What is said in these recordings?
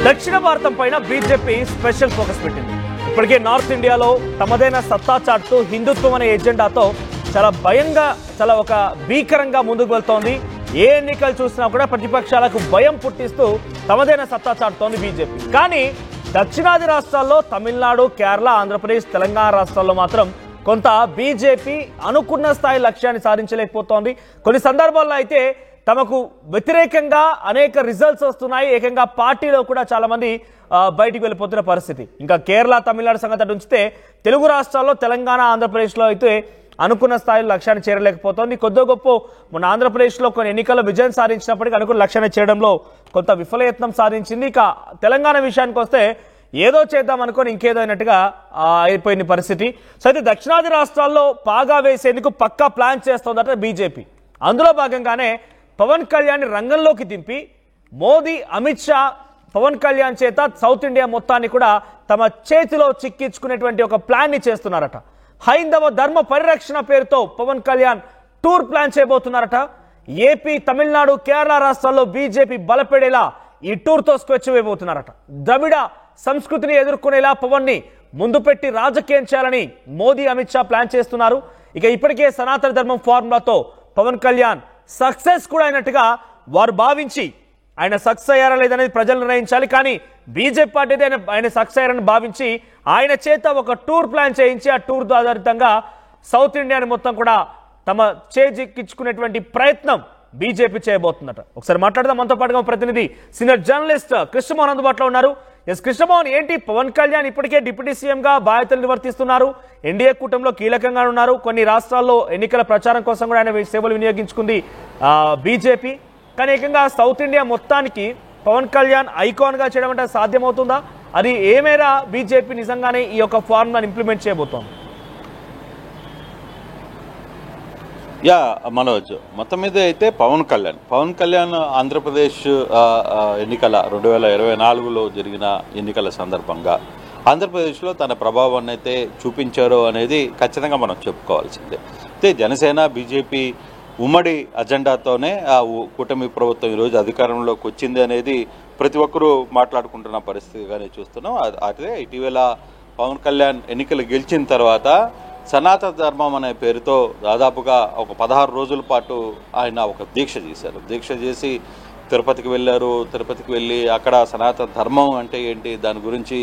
దక్షిణ భారతం పైన BJP special focus పెట్టింది. ఇప్పటికే నార్త్ ఇండియాలో తమదైన సత్తా చాటుతూ హిందుత్వం అనే ఎజెండాతో చాలా భయంగా, చాలా ఒక భీకరంగా ముందుకు వెళ్తోంది. ఏ ఎన్నికలు చూసినా కూడా ప్రతిపక్షాలకు భయం పుట్టిస్తూ తమదైన సత్తా చాటుతోంది బీజేపీ. కానీ దక్షిణాది రాష్ట్రాల్లో తమిళనాడు, కేరళ, ఆంధ్రప్రదేశ్, తెలంగాణ రాష్ట్రాల్లో మాత్రం కొంత బీజేపీ అనుకున్న స్థాయి లక్ష్యాన్ని సాధించలేకపోతోంది. కొన్ని సందర్భాల్లో అయితే తమకు వ్యతిరేకంగా అనేక రిజల్ట్స్ వస్తున్నాయి. ఏకంగా పార్టీలో కూడా చాలా మంది బయటికి వెళ్ళిపోతున్న పరిస్థితి. ఇంకా కేరళ, తమిళనాడు సంగతి ఉంచితే తెలుగు రాష్ట్రాల్లో తెలంగాణ, ఆంధ్రప్రదేశ్లో అయితే అనుకున్న స్థాయిలో లక్ష్యాన్ని చేరలేకపోతుంది. కొద్ది గొప్ప మన ఆంధ్రప్రదేశ్లో కొన్ని ఎన్నికల్లో విజయం సాధించినప్పటికీ అనుకున్న లక్ష్యాన్ని చేయడంలో కొంత విఫలయత్నం సాధించింది. ఇక తెలంగాణ విషయానికి వస్తే ఏదో చేద్దాం అనుకొని ఇంకేదో అయినట్టుగా అయిపోయిన పరిస్థితి. సో అయితే దక్షిణాది రాష్ట్రాల్లో పాగా వేసేందుకు పక్కా ప్లాన్ చేస్తోందట బీజేపీ. అందులో భాగంగానే పవన్ కళ్యాణ్ రంగంలోకి దింపి మోదీ, అమిత్ షా పవన్ కళ్యాణ్ చేత సౌత్ ఇండియా మొత్తాన్ని కూడా తమ చేతిలో చిక్కించుకునేటువంటి ఒక ప్లాన్ ని చేస్తున్నారట. హైందవ ధర్మ పరిరక్షణ పేరుతో పవన్ కళ్యాణ్ టూర్ ప్లాన్ చేయబోతున్నారట. ఏపీ, తమిళనాడు, కేరళ రాష్ట్రాల్లో బీజేపీ బలపడేలా ఈ టూర్ తో స్కెచ్ వేయబోతున్నారట. ద్రవిడ సంస్కృతిని ఎదుర్కొనేలా పవన్ ని ముందు పెట్టి రాజకీయం చేయాలని మోదీ, అమిత్ షా ప్లాన్ చేస్తున్నారు. ఇక ఇప్పటికే సనాతన ధర్మం ఫార్ములాతో పవన్ కళ్యాణ్ సక్సెస్ కూడా అయినట్టుగా వారు భావించి, ఆయన సక్సెస్ అయ్యారా లేదనేది ప్రజలు నిర్ణయించాలి. కానీ బీజేపీ పార్టీ ఆయన సక్సెస్ అయ్యారని భావించి ఆయన చేత ఒక టూర్ ప్లాన్ చేయించి ఆ టూర్ ఆధారితంగా సౌత్ ఇండియాని మొత్తం కూడా తమ చేజిక్కించుకునేటువంటి ప్రయత్నం బీజేపీ చేయబోతుందట. ఒకసారి మాట్లాడదాం. మనతో పాటుగా ప్రతినిధి సీనియర్ జర్నలిస్ట్ కృష్ణమోహన్ అందుబాటులో ఉన్నారు. ఎస్ కృష్ణమోహన్, ఏంటి పవన్ కళ్యాణ్ ఇప్పటికే డిప్యూటీ సీఎంగా బాధ్యతలు నిర్వర్తిస్తున్నారు. ఎన్డీఏ కూటమిలో కీలకంగా ఉన్నారు. కొన్ని రాష్ట్రాల్లో ఎన్నికల ప్రచారం కోసం కూడా ఆయన సేవలు వినియోగించుకుంది బీజేపీ. కానీ ఏకంగా సౌత్ ఇండియా మొత్తానికి పవన్ కళ్యాణ్ ఐకాన్ గా చేయడం అంటే సాధ్యమవుతుందా? అది ఏ మేర బీజేపీ నిజంగానే ఈ యొక్క ఫార్ములాను ఇంప్లిమెంట్ చేయబోతోంది? మనోజ్, మొత్తం మీద అయితే పవన్ కళ్యాణ్ ఆంధ్రప్రదేశ్ ఎన్నికల 2024లో జరిగిన ఎన్నికల సందర్భంగా ఆంధ్రప్రదేశ్లో తన ప్రభావాన్ని అయితే చూపించారో అనేది ఖచ్చితంగా మనం చెప్పుకోవాల్సిందే. అయితే జనసేన, బీజేపీ ఉమ్మడి అజెండాతోనే ఆ కూటమి ప్రభుత్వం ఈరోజు అధికారంలోకి వచ్చింది అనేది ప్రతి ఒక్కరూ మాట్లాడుకుంటున్న పరిస్థితిగానే చూస్తున్నాం. అయితే ఇటీవల పవన్ కళ్యాణ్ ఎన్నికలు గెలిచిన తర్వాత సనాతన ధర్మం అనే పేరుతో దాదాపుగా ఒక 16 రోజుల పాటు ఆయన ఒక దీక్ష చేశారు. దీక్ష చేసి తిరుపతికి వెళ్ళారు. తిరుపతికి వెళ్ళి అక్కడ సనాతన ధర్మం అంటే ఏంటి, దాని గురించి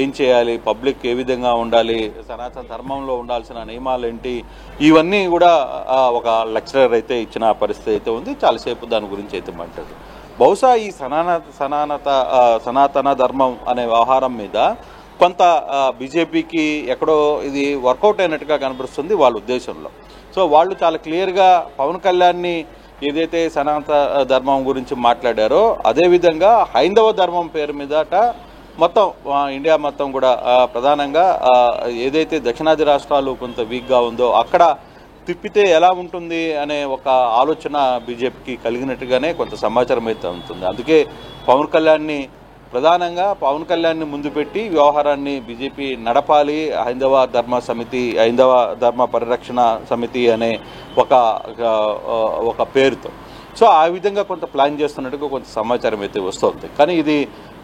ఏం చేయాలి, పబ్లిక్ ఏ విధంగా ఉండాలి, సనాతన ధర్మంలో ఉండాల్సిన నియమాలు ఏంటి, ఇవన్నీ కూడా ఒక లెక్చరర్ అయితే ఇచ్చిన పరిస్థితి అయితే ఉంది. చాలాసేపు దాని గురించి అయితే మాట్లాడారు. బహుశా ఈ సనాతన ధర్మం అనే వ్యవహారం మీద కొంత బీజేపీకి ఎక్కడో ఇది వర్కౌట్ అయినట్టుగా కనిపిస్తుంది వాళ్ళ ఉద్దేశంలో. సో వాళ్ళు చాలా క్లియర్గా పవన్ కళ్యాణ్ని ఏదైతే సనాతన ధర్మం గురించి మాట్లాడారో అదేవిధంగా హైందవ ధర్మం పేరు మీదట మొత్తం ఇండియా మొత్తం కూడా ప్రధానంగా ఏదైతే దక్షిణాది రాష్ట్రాలు కొంత వీక్గా ఉందో అక్కడ తిప్పితే ఎలా ఉంటుంది అనే ఒక ఆలోచన బీజేపీకి కలిగినట్టుగానే కొంత సమాచారం అయితే ఉంటుంది. అందుకే ప్రధానంగా పవన్ కళ్యాణ్ని ముందు పెట్టి వ్యవహారాన్ని బీజేపీ నడపాలి. హైందవ ధర్మ పరిరక్షణ సమితి అనే ఒక పేరుతో. సో ఆ విధంగా కొంత ప్లాన్ చేస్తున్నట్టుగా కొంత సమాచారం అయితే వస్తుంది. కానీ ఇది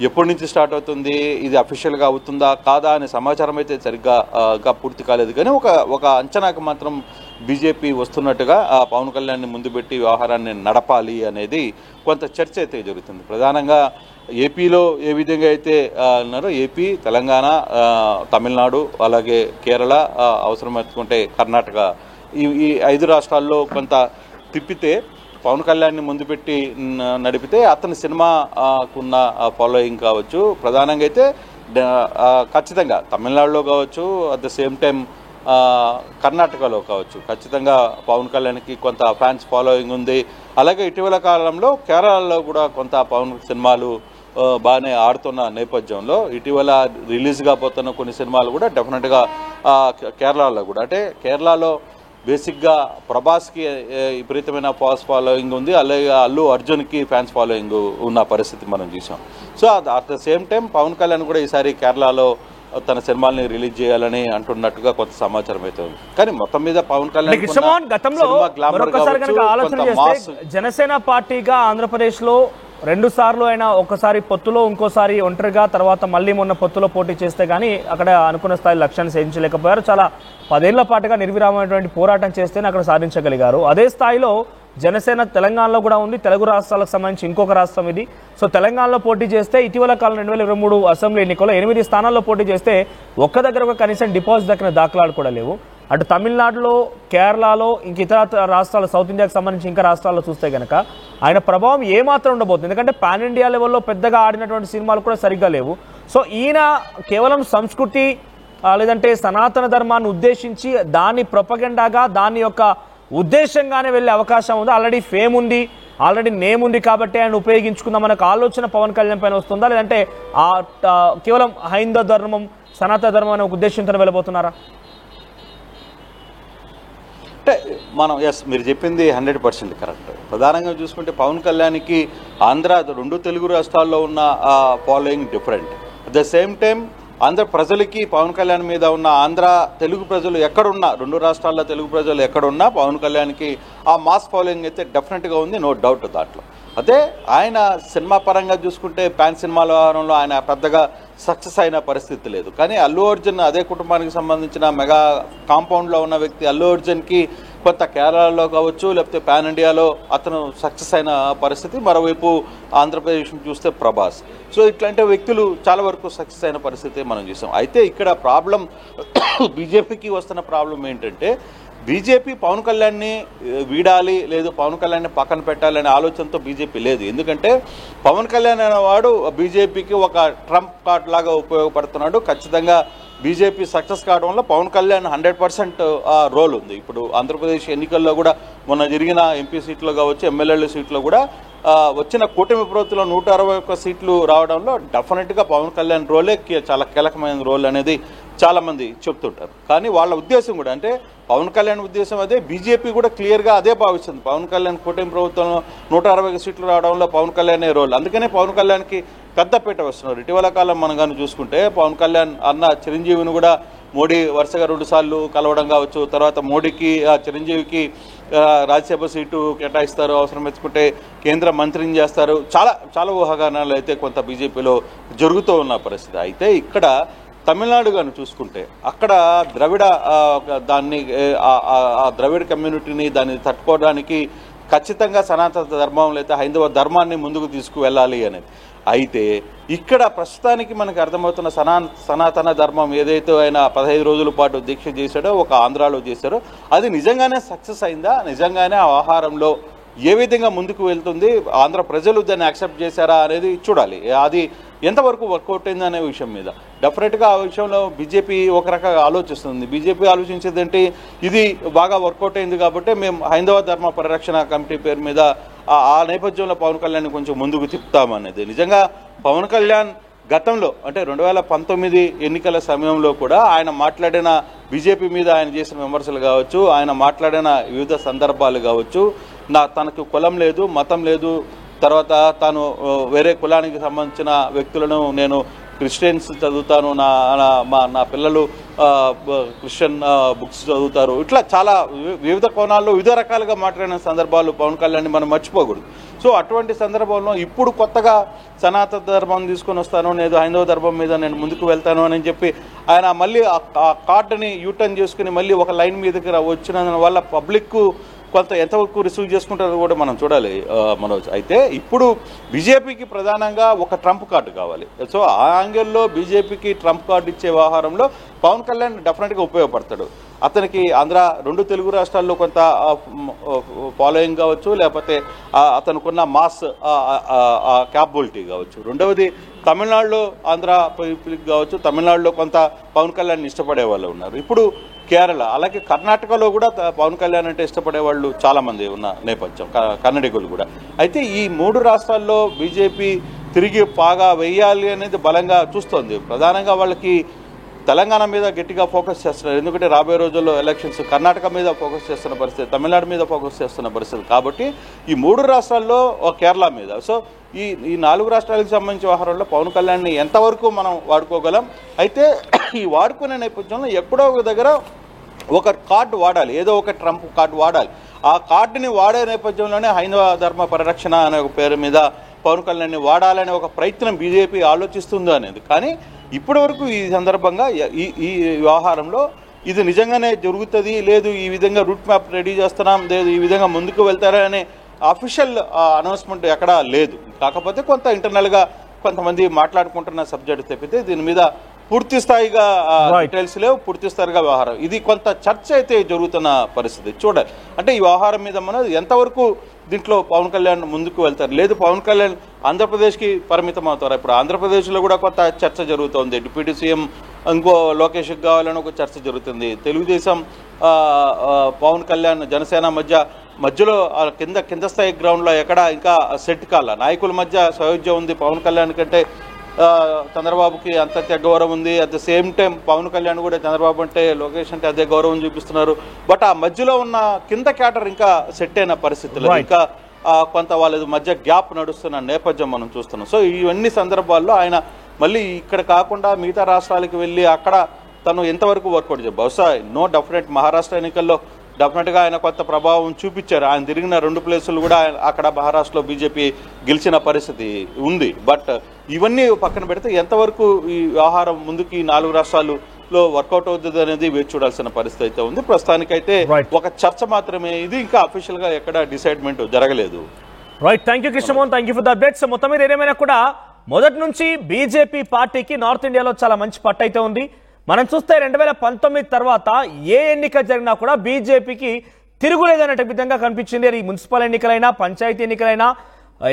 ఎప్పటి నుంచి స్టార్ట్ అవుతుంది, ఇది అఫీషియల్గా అవుతుందా కాదా అనే సమాచారం అయితే సరిగ్గా పూర్తి కాలేదు. కానీ ఒక అంచనాకు మాత్రం బీజేపీ వస్తున్నట్టుగా పవన్ కళ్యాణ్ని ముందు పెట్టి వ్యవహారాన్ని నడపాలి అనేది కొంత చర్చ అయితే జరుగుతుంది. ప్రధానంగా ఏపీలో ఏ విధంగా అయితే ఉన్నారో ఏపీ, తెలంగాణ, తమిళనాడు, అలాగే కేరళ, అవసరమవుతుంటే కర్ణాటక, ఈ 5 రాష్ట్రాల్లో కొంత తిప్పితే పవన్ కళ్యాణ్ని ముందు పెట్టి నడిపితే అతని సినిమాకున్న ఫాలోయింగ్ కావచ్చు, ప్రధానంగా అయితే ఖచ్చితంగా తమిళనాడులో కావచ్చు, అట్ ద సేమ్ టైం కర్ణాటకలో కావచ్చు, ఖచ్చితంగా పవన్ కళ్యాణ్కి కొంత ఫ్యాన్స్ ఫాలోయింగ్ ఉంది. అలాగే ఇటీవల కాలంలో కేరళలో కూడా కొంత పవన్ సినిమాలు బాగానే ఆడుతున్న నేపథ్యంలో ఇటీవల రిలీజ్గా పోతున్న కొన్ని సినిమాలు కూడా డెఫినెట్గా కేరళలో కూడా, అంటే కేరళలో బేసిక్గా ప్రభాస్కి విపరీతమైన ఫ్యాన్స్ ఫాలోయింగ్ ఉంది. అలాగే అల్లు అర్జున్కి ఫ్యాన్స్ ఫాలోయింగ్ ఉన్న పరిస్థితి మనం చూసాం. So at the same time Pawan Kalyan కూడా ఈసారి కేరళలో తన సినిమాల్ని రిలీజ్ చేయాలని అంటున్నట్టుగా కొంత సమాచారం అయితే ఉంది. కానీ మొత్తం మీద పవన్ కళ్యాణ్ గతంలో జనసేన పార్టీగా ఆంధ్రప్రదేశ్ లో 2 సార్లు అయినా ఒకసారి పొత్తులో ఇంకోసారి ఒంటరిగా తర్వాత మళ్ళీ మొన్న పొత్తులో పోటీ చేస్తే కానీ అక్కడ అనుకున్న స్థాయి లక్ష్యాన్ని సాధించలేకపోయారు. చాలా 10 ఏళ్ల పాటుగా నిర్విరామైనటువంటి పోరాటం చేస్తేనే అక్కడ సాధించగలిగారు. అదే స్థాయిలో జనసేన తెలంగాణలో కూడా ఉంది. తెలుగు రాష్ట్రాలకు సంబంధించి ఇంకొక రాష్ట్రం ఇది. సో తెలంగాణలో పోటీ చేస్తే ఇటీవల కాలం 2023 అసెంబ్లీ ఎన్నికల్లో 8 స్థానాల్లో పోటీ చేస్తే ఒక్క దగ్గర ఒక కనీసం డిపాజిట్ దక్కిన దాఖలాలు కూడా లేవు. అటు తమిళనాడులో, కేరళలో, ఇంక ఇతర రాష్ట్రాలు, సౌత్ ఇండియాకి సంబంధించి ఇంకా రాష్ట్రాల్లో చూస్తే కనుక ఆయన ప్రభావం ఏమాత్రం ఉండబోతుంది. ఎందుకంటే పాన్ ఇండియా లెవెల్లో పెద్దగా ఆడినటువంటి సినిమాలు కూడా సరిగ్గా లేవు. సో ఈయన కేవలం సంస్కృతి లేదంటే సనాతన ధర్మాన్ని ఉద్దేశించి దాన్ని ప్రొపగెండాగా దాని యొక్క ఉద్దేశంగానే వెళ్ళే అవకాశం ఉంది. ఆల్రెడీ ఫేమ్ ఉంది, ఆల్రెడీ నేమ్ ఉంది కాబట్టి ఆయన ఉపయోగించుకుందాం మనకు ఆలోచన పవన్ కళ్యాణ్ పైన వస్తుందా, లేదంటే కేవలం హైందవ ధర్మం, సనాతన ధర్మం అనే ఉద్దేశంతో వెళ్ళబోతున్నారా? అంటే మనం మీరు చెప్పింది 100% కరెక్ట్. ప్రధానంగా చూసుకుంటే పవన్ కళ్యాణ్కి ఆంధ్ర 2 తెలుగు రాష్ట్రాల్లో ఉన్న following different. At the same time Andhra ప్రజలకి పవన్ కళ్యాణ్ మీద ఉన్న ఆంధ్ర తెలుగు ప్రజలు ఎక్కడున్నా, 2 రాష్ట్రాల్లో తెలుగు ప్రజలు ఎక్కడున్నా పవన్ కళ్యాణ్కి ఆ మాస్ ఫాలోయింగ్ అయితే డెఫినెట్గా ఉంది, నో డౌట్ దాంట్లో. అదే ఆయన సినిమా పరంగా చూసుకుంటే ప్యాన్ సినిమాల వ్యవహారంలో ఆయన పెద్దగా సక్సెస్ అయిన పరిస్థితి లేదు. కానీ అల్లు అర్జున్ అదే కుటుంబానికి సంబంధించిన మెగా కాంపౌండ్లో ఉన్న వ్యక్తి అల్లు అర్జున్కి కొంత కేరళలో కావచ్చు లేకపోతే పాన్ ఇండియాలో అతను సక్సెస్ అయిన పరిస్థితి. మరోవైపు ఆంధ్రప్రదేశ్ చూస్తే ప్రభాస్. సో ఇట్లాంటి వ్యక్తులు చాలా వరకు సక్సెస్ అయిన పరిస్థితి మనం చూసాం. అయితే ఇక్కడ ప్రాబ్లం బీజేపీకి వస్తున్న ప్రాబ్లం ఏంటంటే బీజేపీ పవన్ కళ్యాణ్ని వీడాలి, లేదు పవన్ కళ్యాణ్ని పక్కన పెట్టాలనే ఆలోచనతో బీజేపీ లేదు. ఎందుకంటే పవన్ కళ్యాణ్ అనేవాడు బీజేపీకి ఒక ట్రంప్ కార్డ్ లాగా ఉపయోగపడుతున్నాడు. ఖచ్చితంగా బీజేపీ సక్సెస్ కావడంలో పవన్ కళ్యాణ్ 100% రోల్ ఉంది. ఇప్పుడు ఆంధ్రప్రదేశ్ ఎన్నికల్లో కూడా మొన్న జరిగిన ఎంపీ సీట్లో కావచ్చు, ఎమ్మెల్యేల సీట్లో కూడా వచ్చిన కూటమి ప్రభుత్వంలో 161 సీట్లు రావడంలో డెఫినెట్గా పవన్ కళ్యాణ్ రోలే చాలా కీలకమైన రోల్ అనేది చాలామంది చెప్తుంటారు. కానీ వాళ్ళ ఉద్దేశం కూడా అంటే పవన్ కళ్యాణ్ ఉద్దేశం అదే, బీజేపీ కూడా క్లియర్గా అదే భావిస్తుంది. పవన్ కళ్యాణ్ కూటమి ప్రభుత్వంలో 160 సీట్లు రావడంలో పవన్ కళ్యాణే రోల్. అందుకనే పవన్ కళ్యాణ్కి పెద్దపీట వస్తున్నారు. ఇటీవల కాలం మనం కానీ చూసుకుంటే పవన్ కళ్యాణ్ అన్న చిరంజీవిని కూడా మోడీ వరుసగా 2 సార్లు కలవడం కావచ్చు, తర్వాత మోడీకి చిరంజీవికి రాజ్యసభ సీటు కేటాయిస్తారు, అవసరం మెచ్చుకుంటే కేంద్ర మంత్రిని చేస్తారు. చాలా ఊహాగానాలు అయితే కొంత బీజేపీలో జరుగుతూ ఉన్న పరిస్థితి. అయితే ఇక్కడ తమిళనాడు కానీ చూసుకుంటే అక్కడ ద్రవిడ దాన్ని ద్రవిడ కమ్యూనిటీని దాన్ని తట్టుకోవడానికి ఖచ్చితంగా సనాతన ధర్మం లేదా హైందవ ధర్మాన్ని ముందుకు తీసుకువెళ్ళాలి అనేది. అయితే ఇక్కడ ప్రస్తుతానికి మనకు అర్థమవుతున్న సనాతన ధర్మం ఏదైతే ఆయన 15 రోజుల పాటు దీక్ష చేశాడో ఒక ఆంధ్రాలో చేశారో అది నిజంగానే సక్సెస్ అయిందా, నిజంగానే ఆ ఆహారంలో ఏ విధంగా ముందుకు వెళ్తుంది, ఆంధ్ర ప్రజలు దాన్ని యాక్సెప్ట్ చేశారా అనేది చూడాలి. అది ఎంతవరకు వర్కౌట్ అయింది అనే విషయం మీద డెఫినెట్గా ఆ విషయంలో బీజేపీ ఒక రకంగా ఆలోచిస్తుంది. బీజేపీ ఆలోచించేది ఏంటి, ఇది బాగా వర్కౌట్ అయింది కాబట్టి మేము హైందవ ధర్మ పరిరక్షణ కమిటీ పేరు మీద ఆ నేపథ్యంలో పవన్ కళ్యాణ్ కొంచెం ముందుకు తిప్పుతామనేది. నిజంగా పవన్ కళ్యాణ్ గతంలో అంటే 2019 ఎన్నికల సమయంలో కూడా ఆయన మాట్లాడిన బీజేపీ మీద ఆయన చేసిన విమర్శలు కావచ్చు, ఆయన మాట్లాడిన వివిధ సందర్భాలు కావచ్చు, తనకు కులం లేదు, మతం లేదు, తర్వాత తాను వేరే కులానికి సంబంధించిన వ్యక్తులను నేను క్రిస్టియన్స్ చదువుతాను, నా పిల్లలు క్రిస్టియన్ బుక్స్ చదువుతారు, ఇట్లా చాలా వివిధ కోణాల్లో వివిధ రకాలుగా మాట్లాడిన సందర్భాలు పవన్ కళ్యాణ్ని మనం మర్చిపోకూడదు. సో అటువంటి సందర్భంలో ఇప్పుడు కొత్తగా సనాతన ధర్మం తీసుకొని వస్తాను, నేను హైందవ ధర్మం మీద నేను ముందుకు వెళ్తాను అని చెప్పి ఆయన మళ్ళీ ఆ కార్డుని యూటర్న్ చేసుకుని మళ్ళీ ఒక లైన్ మీదకి వచ్చినందు వల్ల పబ్లిక్ కొంత ఎంతవరకు రిసీవ్ చేసుకుంటారో కూడా మనం చూడాలి మనోజ్. అయితే ఇప్పుడు బీజేపీకి ప్రధానంగా ఒక ట్రంప్ కార్డు కావాలి. సో ఆ యాంగిల్లో బీజేపీకి ట్రంప్ కార్డు ఇచ్చే వ్యవహారంలో పవన్ కళ్యాణ్ డెఫినెట్గా ఉపయోగపడతాడు. అతనికి ఆంధ్ర 2 తెలుగు రాష్ట్రాల్లో కొంత ఫాలోయింగ్ కావచ్చు, లేకపోతే అతనుకున్న మాస్ క్యాపబిలిటీ కావచ్చు. రెండవది తమిళనాడులో ఆంధ్ర పీపుల్కి కావచ్చు, తమిళనాడులో కొంత పవన్ కళ్యాణ్ ఇష్టపడే వాళ్ళు ఉన్నారు. ఇప్పుడు కేరళ అలాగే కర్ణాటకలో కూడా పవన్ కళ్యాణ్ అంటే ఇష్టపడే వాళ్ళు చాలామంది ఉన్న నేపథ్యం, కన్నడిగులు కూడా. అయితే ఈ 3 రాష్ట్రాల్లో బీజేపీ తిరిగి బాగా వెయ్యాలి అనేది బలంగా చూస్తోంది. ప్రధానంగా వాళ్ళకి తెలంగాణ మీద గట్టిగా ఫోకస్ చేస్తున్నారు. ఎందుకంటే రాబోయే రోజుల్లో ఎలక్షన్స్ కర్ణాటక మీద ఫోకస్ చేస్తున్న పరిస్థితి, తమిళనాడు మీద ఫోకస్ చేస్తున్న పరిస్థితి. కాబట్టి ఈ 3 రాష్ట్రాల్లో కేరళ మీద, సో ఈ 4 రాష్ట్రాలకు సంబంధించిన వ్యవహారంలో పవన్ కళ్యాణ్ని ఎంతవరకు మనం వాడుకోగలం. అయితే ఈ వాడుకునే నేపథ్యంలో ఎక్కడో ఒక దగ్గర ఒక కార్డు వాడాలి, ఏదో ఒక ట్రంప్ కార్డు వాడాలి. ఆ కార్డుని వాడే నేపథ్యంలోనే హైందవ ధర్మ పరిరక్షణ అనే ఒక పేరు మీద పవన్ కళ్యాణ్ని వాడాలనే ఒక ప్రయత్నం బీజేపీ ఆలోచిస్తుందో అనేది. కానీ ఇప్పటి వరకు ఈ సందర్భంగా ఈ వ్యవహారంలో ఇది నిజంగానే జరుగుతుంది, లేదు ఈ విధంగా రూట్ మ్యాప్ రెడీ చేస్తున్నాం, లేదు ఈ విధంగా ముందుకు వెళ్తారా అనే అఫీషియల్ అనౌన్స్మెంట్ ఎక్కడా లేదు. కాకపోతే కొంత ఇంటర్నల్గా కొంతమంది మాట్లాడుకుంటున్న సబ్జెక్ట్ తప్పితే దీని మీద పూర్తి స్థాయిగా డీటెయిల్స్ లేవు, పూర్తి స్థాయిగా వ్యవహారం. ఇది కొంత చర్చ అయితే జరుగుతున్న పరిస్థితి. చూడాలి అంటే ఈ వ్యవహారం మీద మనం ఎంతవరకు దీంట్లో పవన్ కళ్యాణ్ ముందుకు వెళ్తారు, లేదు పవన్ కళ్యాణ్ ఆంధ్రప్రదేశ్కి పరిమితం అవుతారు. ఇప్పుడు ఆంధ్రప్రదేశ్లో కూడా కొంత చర్చ జరుగుతోంది. డిప్యూటీ సీఎం ఇంకో లోకేష్కి కావాలని ఒక చర్చ జరుగుతుంది. తెలుగుదేశం పవన్ కళ్యాణ్ జనసేన మధ్యలో కింద స్థాయి గ్రౌండ్లో ఎక్కడ ఇంకా సెట్ కాల, నాయకుల మధ్య సయోధ్య ఉంది. పవన్ కళ్యాణ్ కంటే చంద్రబాబుకి అంత గౌరవం ఉంది. At the same time Pawan Kalyan కూడా చంద్రబాబు అంటే లోకేష్ అంటే అదే గౌరవం చూపిస్తున్నారు. బట్ ఆ మధ్యలో ఉన్న కింద క్యాటర్ ఇంకా సెట్ అయిన పరిస్థితుల్లో ఇంకా కొంత వాళ్ళ మధ్య గ్యాప్ నడుస్తున్న నేపథ్యం మనం చూస్తున్నాం. సో ఇవన్నీ సందర్భాల్లో ఆయన మళ్ళీ ఇక్కడ కాకుండా మిగతా రాష్ట్రాలకు వెళ్ళి అక్కడ తను ఎంతవరకు వర్కౌట్ చేయాలి. బహుశా డెఫినెట్ మహారాష్ట్ర ఎన్నికల్లో డెఫినెట్గా ఆయన కొత్త ప్రభావం చూపించారు. ఆయన తిరిగిన 2 ప్లేసులు కూడా అక్కడ మహారాష్ట్రలో బీజేపీ గెలిచిన పరిస్థితి ఉంది. బట్ ఇవన్నీ పక్కన పెడితే ఎంతవరకు ఈ వ్యవహారం ముందుకు ఈ 4 రాష్ట్రాలలో వర్కౌట్ అవుతుంది అనేది వేచి చూడాల్సిన పరిస్థితి అయితే ఉంది. ప్రస్తుతానికైతే ఒక చర్చ మాత్రమే ఇది, ఇంకా అఫీషియల్ గా ఎక్కడ డిసైడ్మెంట్ జరగలేదు. Right, thank you Krishnamohan, thank you for the updates. మొత్తం మీద ఏదేమైనా కూడా మొదటి నుంచి బీజేపీ పార్టీకి నార్త్ ఇండియాలో చాలా మంచి పట్టు అయితే ఉంది. మనం చూస్తే 2019 తర్వాత ఏ ఎన్నిక జరిగినా కూడా బీజేపీకి తిరుగులేదనే విధంగా కనిపించింది. అది మున్సిపల్ ఎన్నికలైనా, పంచాయతీ ఎన్నికలైనా,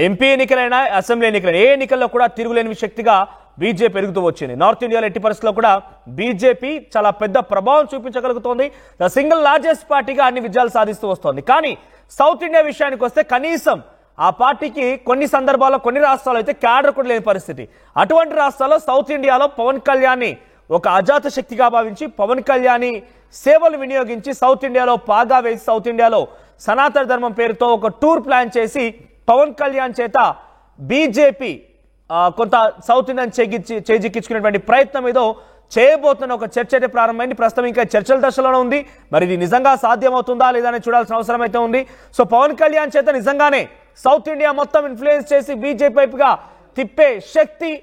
ఎంపీ ఎన్నికలైనా, అసెంబ్లీ ఎన్నికలైనా ఏ ఎన్నికల్లో కూడా తిరుగులేని శక్తిగా బీజేపీ పెరుగుతూ వచ్చింది. నార్త్ ఇండియాలో ఎట్టి పరిస్థితుల్లో కూడా బీజేపీ చాలా పెద్ద ప్రభావం చూపించగలుగుతోంది. ద సింగిల్ లార్జెస్ట్ పార్టీగా అన్ని విజయాలు సాధిస్తూ వస్తోంది. కానీ సౌత్ ఇండియా విషయానికి వస్తే కనీసం ఆ పార్టీకి కొన్ని సందర్భాల్లో కొన్ని రాష్ట్రాల్లో అయితే క్యాడర్ కూడా లేని పరిస్థితి. అటువంటి రాష్ట్రాల్లో సౌత్ ఇండియాలో పవన్ కళ్యాణ్ ఒక అజాత శక్తిగా భావించి పవన్ కళ్యాణ్ సేవలు వినియోగించి సౌత్ ఇండియాలో పాగా వేసి సౌత్ ఇండియాలో సనాతన ధర్మం పేరుతో ఒక టూర్ ప్లాన్ చేసి పవన్ కళ్యాణ్ చేత బీజేపీ కొంత సౌత్ ఇండియన్ చేజిక్కించుకునేటువంటి ప్రయత్నం ఏదో చేయబోతున్న ఒక చర్చ అయితే ప్రారంభమైంది. ప్రస్తుతం ఇంకా చర్చల దశలోనే ఉంది. మరి ఇది నిజంగా సాధ్యమవుతుందా లేదా అని చూడాల్సిన అవసరం అయితే ఉంది. సో పవన్ కళ్యాణ్ చేత నిజంగానే సౌత్ ఇండియా మొత్తం ఇన్ఫ్లుయెన్స్ చేసి బీజేపీ వైపుగా తిప్పే శక్తి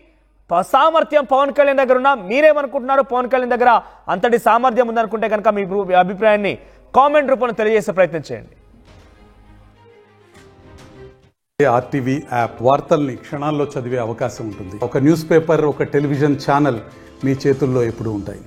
సామర్థ్యం పవన్ కళ్యాణ్ దగ్గర ఉన్నా మీరేమనుకుంటున్నారు? పవన్ కళ్యాణ్ దగ్గర అంతటి సామర్థ్యం ఉందనుకుంటే కనుక మీ అభిప్రాయాన్ని కామెంట్ రూపంలో తెలియజేసే ప్రయత్నం చేయండి. ఆర్టీవీ యాప్ వార్తల్ని క్షణాల్లో చదివే అవకాశం ఉంటుంది. ఒక న్యూస్ పేపర్, ఒక టెలివిజన్ ఛానల్ మీ చేతుల్లో ఎప్పుడూ ఉంటాయి.